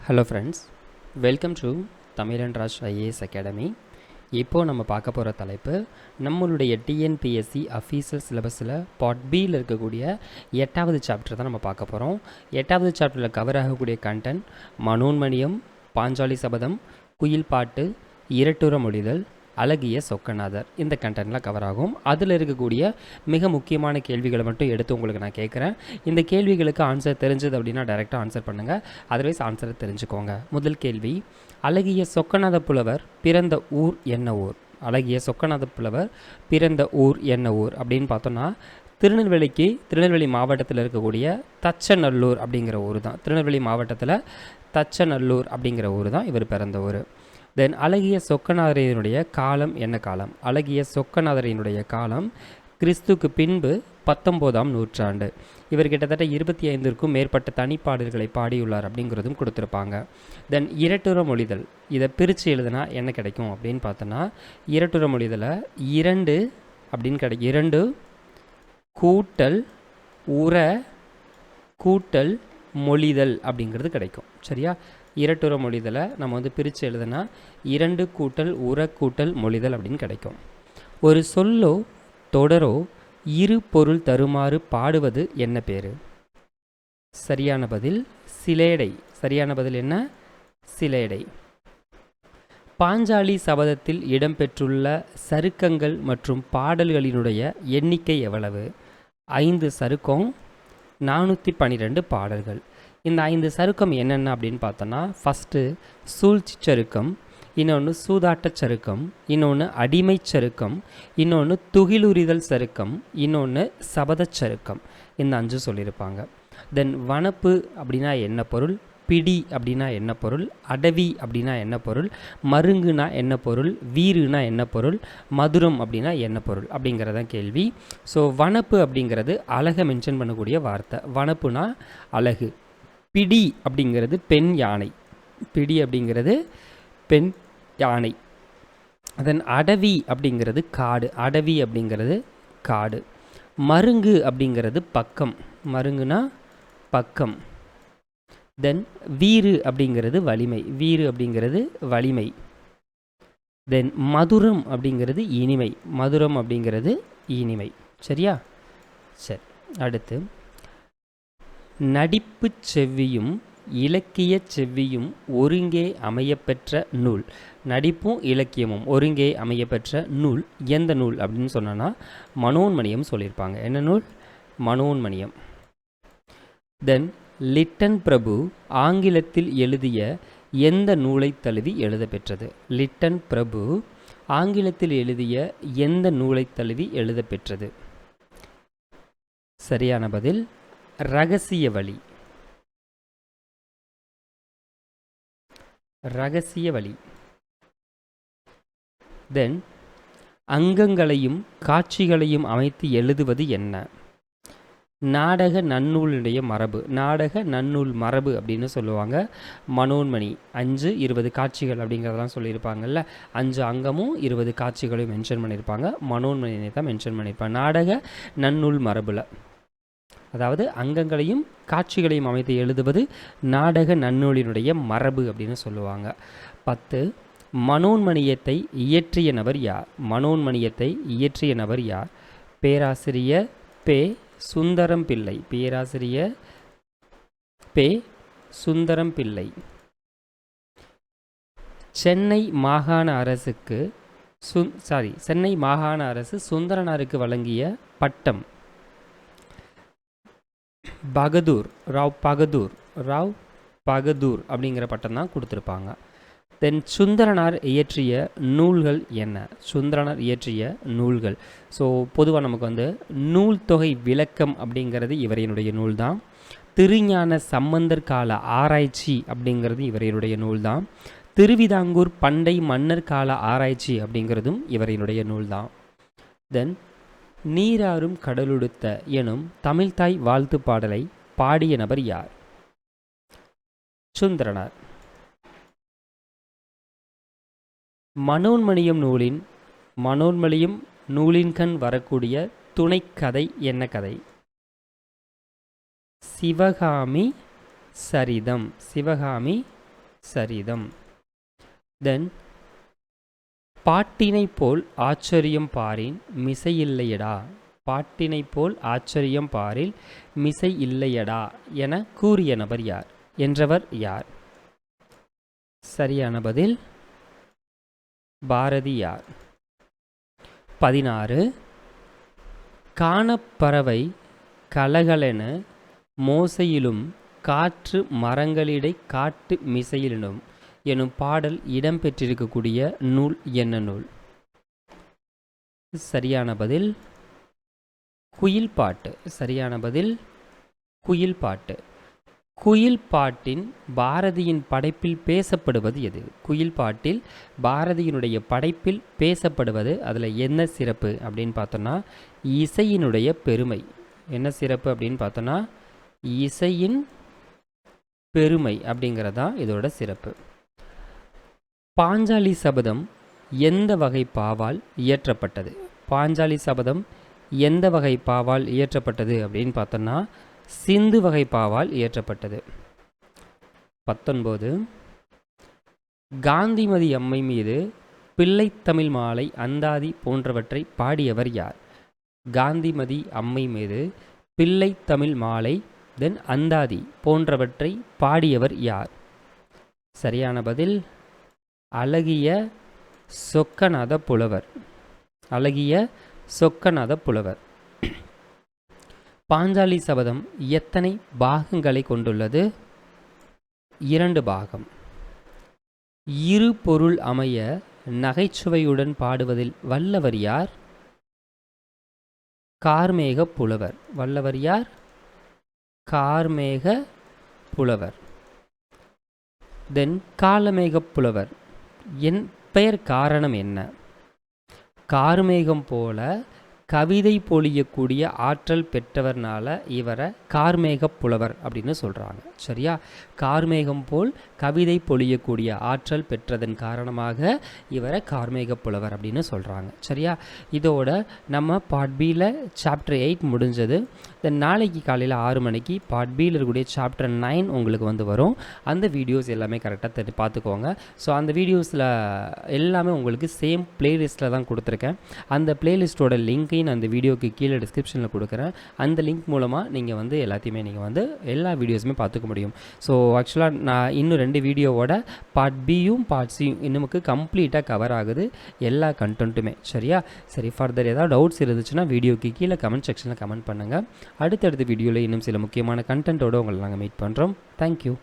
Hello friends, welcome to தமிழன் Raj IAS academy. இப்போது நம்ம பார்க்க போகிற தலைப்பு நம்மளுடைய டிஎன்பிஎஸ்சி அஃபீஷியல் சிலபஸில் பார்ட் பியில் இருக்கக்கூடிய 8வது சாப்டர் தான் நம்ம பார்க்க போகிறோம். 8வது சாப்டரில் கவர் ஆகக்கூடிய கண்டென்ட் மனோன்மணியம், பாஞ்சாலி சபதம், குயில் பாட்டு, இரட்டுற மொழிதல், அழகிய சொக்கநாதர். இந்த கண்டென்ட்லாம் கவர் ஆகும். அதில் இருக்கக்கூடிய மிக முக்கியமான கேள்விகளை மட்டும் எடுத்து உங்களுக்கு நான் கேட்குறேன். இந்த கேள்விகளுக்கு ஆன்சர் தெரிஞ்சது அப்படின்னா டைரெக்டாக ஆன்சர் பண்ணுங்கள், அதர்வைஸ் ஆன்சரை தெரிஞ்சுக்கோங்க. முதல் கேள்வி, அழகிய சொக்கநாத புலவர் பிறந்த ஊர் என்ன ஊர்? அழகிய சொக்கநாத புலவர் பிறந்த ஊர் என்ன ஊர் அப்படின்னு பார்த்தோன்னா திருநெல்வேலி மாவட்டத்தில் இருக்கக்கூடிய தச்சநல்லூர் அப்படிங்கிற ஊர் தான். திருநெல்வேலி மாவட்டத்தில் தச்சநல்லூர் அப்படிங்கிற ஊர் தான் இவர் பிறந்த ஊர். தென் அழகிய சொக்கநாதரினுடைய காலம் என்ன காலம்? அழகிய சொக்கநாதரினுடைய காலம் கிறிஸ்துக்கு பின்பு 19ஆம் நூற்றாண்டு. இவர் கிட்டத்தட்ட 25க்கும் மேற்பட்ட தனிப்பாடல்களை பாடியுள்ளார் அப்படிங்கிறதும் கொடுத்துருப்பாங்க. தென் இரட்டுற மொழிதல், இதை பிரித்து எழுதுனா என்ன கிடைக்கும் அப்படின்னு பார்த்தோன்னா, இரட்டுற மொழிதலை 2 அப்படின்னு கிடைக்கும். 2 கூட்டல் உர கூட்டல் மொழிதல் அப்படிங்கிறது கிடைக்கும். சரியா? இரட்டுற மொழிதலை நம்ம பிரித்து எழுதுனா 2 கூட்டல் உர கூட்டல் மொழிதல் அப்படின்னு கிடைக்கும். ஒரு சொல்லோ தொடரோ இரு பொருள் தருமாறு பாடுவது என்ன பேர்? சரியான பதில் சிலேடை. சரியான பதில் என்ன? சிலேடை. பாஞ்சாலி சபதத்தில் இடம்பெற்றுள்ள சருக்கங்கள் மற்றும் பாடல்களினுடைய எண்ணிக்கை எவ்வளவு? 5 சருக்கம், 412 பாடல்கள். இந்த 5 சருக்கம் என்னென்ன அப்படின்னு பார்த்தோன்னா, ஃபஸ்ட்டு சூழ்ச்சி சருக்கம், இன்னொன்று சூதாட்டச் சருக்கம், இன்னொன்று அடிமைச் சருக்கம், இன்னொன்று துகிலுரிதல் சருக்கம், இன்னொன்று சபதச் சருக்கம். இந்த 5 சொல்லியிருப்பாங்க. தென் வனப்பு அப்படின்னா என்ன பொருள்? பிடி அப்படின்னா என்ன பொருள்? அடவி அப்படின்னா என்ன பொருள்? மருங்குனா என்ன பொருள்? வீருனா என்ன பொருள்? மதுரம் அப்படின்னா என்ன பொருள் அப்படிங்கிறதான் கேள்வி. ஸோ வனப்பு அப்படிங்கிறது அழகை மென்ஷன் பண்ணக்கூடிய வார்த்தை. வனப்புனா அழகு. பிடி அப்படிங்கிறது பெண் யானை. பிடி அப்படிங்கிறது பெண் யானை. அதன் அடவி அப்படிங்கிறது காடு. அடவி அப்படிங்கிறது காடு. மருங்கு அப்படிங்கிறது பக்கம். மருங்குனா பக்கம். தென் வீறு அப்படிங்கிறது வலிமை. வீறு அப்படிங்கிறது வலிமை. தென் மதுரம் அப்படிங்கிறது இனிமை. மதுரம் அப்படிங்கிறது இனிமை. சரியா? சரி, அடுத்து நடிப்பு செவ்வியும் இலக்கிய செவ்வியும் ஒருங்கே அமையப்பெற்ற நூல். நடிப்பும் இலக்கியமும் ஒருங்கே அமையப்பெற்ற நூல் எந்த நூல் அப்படின்னு சொன்னோன்னா மனோன்மணியம் சொல்லியிருப்பாங்க. என்ன நூல்? மனோன்மணியம். தென் லிட்டன் பிரபு ஆங்கிலத்தில் எழுதிய எந்த நூலை தழுவி எழுத பெற்றது? லிட்டன் பிரபு ஆங்கிலத்தில் எழுதிய எந்த நூலை தழுவி எழுத பெற்றது? சரியான பதில் ரகசிய வழி. ரகசிய வழி. தென் அங்கங்களையும் காட்சிகளையும் அமைத்து எழுதுவது என்ன? நாடக நன்னூலுடைய மரபு. நாடக நன்னூல் மரபு அப்படின்னு சொல்லுவாங்க. மனோன்மணி 5 20 காட்சிகள் அப்படிங்கிறதெல்லாம் சொல்லியிருப்பாங்கல்ல. 5 அங்கமும் 20 காட்சிகளையும் மென்ஷன் பண்ணியிருப்பாங்க. மனோன்மணியை தான் மென்ஷன் பண்ணியிருப்பாங்க நாடக நன்னூல் மரபில். அதாவது அங்கங்களையும் காட்சிகளையும் அமைத்து எழுதுவது நாடக நன்னூலினுடைய மரபு அப்படின்னு சொல்லுவாங்க. 10 மனோன்மணியத்தை இயற்றிய நபர் யார்? மனோன்மணியத்தை இயற்றிய நபர் யார்? பேராசிரியர் பே. சுந்தரம் பிள்ளை. பேராசிரியர் பே. சுந்தரம் பிள்ளை. சென்னை மாகாண அரசு சுந்தரனாருக்கு வழங்கிய பட்டம் பகதூர். ராவ் பகதூர் அப்படிங்கிற பட்டம் தான் கொடுத்துருப்பாங்க. தென் சுந்தரனார் இயற்றிய நூல்கள் என்ன? சுந்தரனார் இயற்றிய நூல்கள். ஸோ பொதுவாக நமக்கு நூல் தொகை விளக்கம் அப்படிங்கிறது இவரையினுடைய நூல் தான். திருஞான சம்பந்தர் கால ஆராய்ச்சி அப்படிங்கிறது இவரையினுடைய நூல் தான். திருவிதாங்கூர் பண்டை மன்னர் கால ஆராய்ச்சி அப்படிங்கிறதும் இவரையினுடைய நூல் தான். தென் நீராறும் கடலுடுத்த எனும் தமிழ்தாய் வாழ்த்து பாடலை பாடிய நபர் யார்? சுந்தரனார். மனோன்மணியம் நூலின்கண் வரக்கூடிய துணைக்கதை என்ன கதை? சிவகாமி சரிதம். சிவகாமி சரிதம். தென் பாட்டினை போல் ஆச்சரியம் பாரின் மிசை இல்லையடா. பாட்டினை போல் ஆச்சரியம் பாரில் மிசை இல்லையடா என கூறிய நபர் யார்? என்றவர் யார்? சரியான பதில் பாரதியார். 16 காணப்பறவை கலகலென மோசையிலும் காற்று மரங்களிடை காட்டு மிசையிலும் எனும் பாடல் இடம்பெற்றிருக்கக்கூடிய நூல் என்ன நூல்? சரியான பதில் குயில் பாட்டு. சரியான பதில் குயில் பாட்டு. குயில் பாட்டின் பாரதியின் படைப்பில் பேசப்படுவது எது? குயில் பாட்டில் பாரதியினுடைய படைப்பில் பேசப்படுவது அதில் என்ன சிறப்பு அப்படின்னு பார்த்தோன்னா இசையினுடைய பெருமை. என்ன சிறப்பு அப்படின்னு பார்த்தோன்னா இசையின் பெருமை அப்படிங்கிறதான் இதோட சிறப்பு. பாஞ்சாலி சபதம் எந்த வகை பாவால் இயற்றப்பட்டது? பாஞ்சாலி சபதம் எந்த வகை பாவால் இயற்றப்பட்டது அப்படின்னு பார்த்தோன்னா சிந்து வகை பாவால் இயற்றப்பட்டது. 19 காந்திமதி அம்மை மீது பிள்ளைத்தமிழ் மாலை அந்தாதி போன்றவற்றை பாடியவர் யார்? காந்திமதி அம்மை மீது பிள்ளைத்தமிழ் மாலை தென் அந்தாதி போன்றவற்றை பாடியவர் யார்? சரியான பதில் அழகிய சொக்கநாத புலவர். அழகிய சொக்கநாத புலவர். பாஞ்சாலி சபதம் எத்தனை பாகங்களை கொண்டுள்ளது? 2 பாகம். இரு பொருள் அமைய நகைச்சுவையுடன் பாடுவதில் வல்லவர் யார்? கார்மேக புலவர். வல்லவர் யார்? கார்மேக புலவர். தென் காலமேக புலவர் என் பெயர் காரணம் என்ன? கார்மேகம் போல கவிதை பொழியக்கூடிய ஆற்றல் பெற்றவர்னால இவரை கார்மேக புலவர் அப்படின்னு சொல்கிறாங்க. சரியா? கார்மேகம் போல் கவிதை பொழியக்கூடிய ஆற்றல் பெற்றதன் காரணமாக இவரை கார்மேக புலவர் அப்படின்னு சொல்கிறாங்க. சரியா? இதோட நம்ம பார்ட் பியில் சாப்டர் 8 முடிஞ்சது. தென் நாளைக்கு காலையில் 6 மணிக்கு பார்ட் பியில் இருக்கக்கூடிய சாப்டர் 9 உங்களுக்கு வரும். அந்த வீடியோஸ் எல்லாமே கரெக்டாக பார்த்துக்கோங்க. ஸோ அந்த வீடியோஸில் எல்லாமே உங்களுக்கு சேம் பிளேலிஸ்ட்டில் தான் கொடுத்துருக்கேன். அந்த பிளேலிஸ்ட்டோட லிங்க்கையும் நான் அந்த வீடியோக்கு கீழே டிஸ்கிரிப்ஷனில் கொடுக்குறேன். அந்த லிங்க் மூலமாக நீங்கள் எல்லாத்தையுமே நீங்கள் எல்லா வீடியோஸுமே பார்த்துக்க முடியும். ஸோ ஆக்சுவலாக நான் இன்னும் 2 வீடியோவோட பார்ட் பியும் பார்ட் சியும் இன்னுமுக்கு கம்ப்ளீட்டாக கவர் ஆகுது எல்லா கண்டென்ட்டுமே. சரியா? சரி, ஃபர்தர் ஏதாவது டவுட்ஸ் இருந்துச்சுன்னா வீடியோக்கு கீழே கமெண்ட் செக்ஷனில் கமெண்ட் பண்ணுங்கள். அடுத்தடுத்த வீடியோவில் இன்னும் சில முக்கியமான கண்டென்ட்டோடு உங்களை நாங்கள் மீட் பண்ணுறோம். தேங்க்யூ.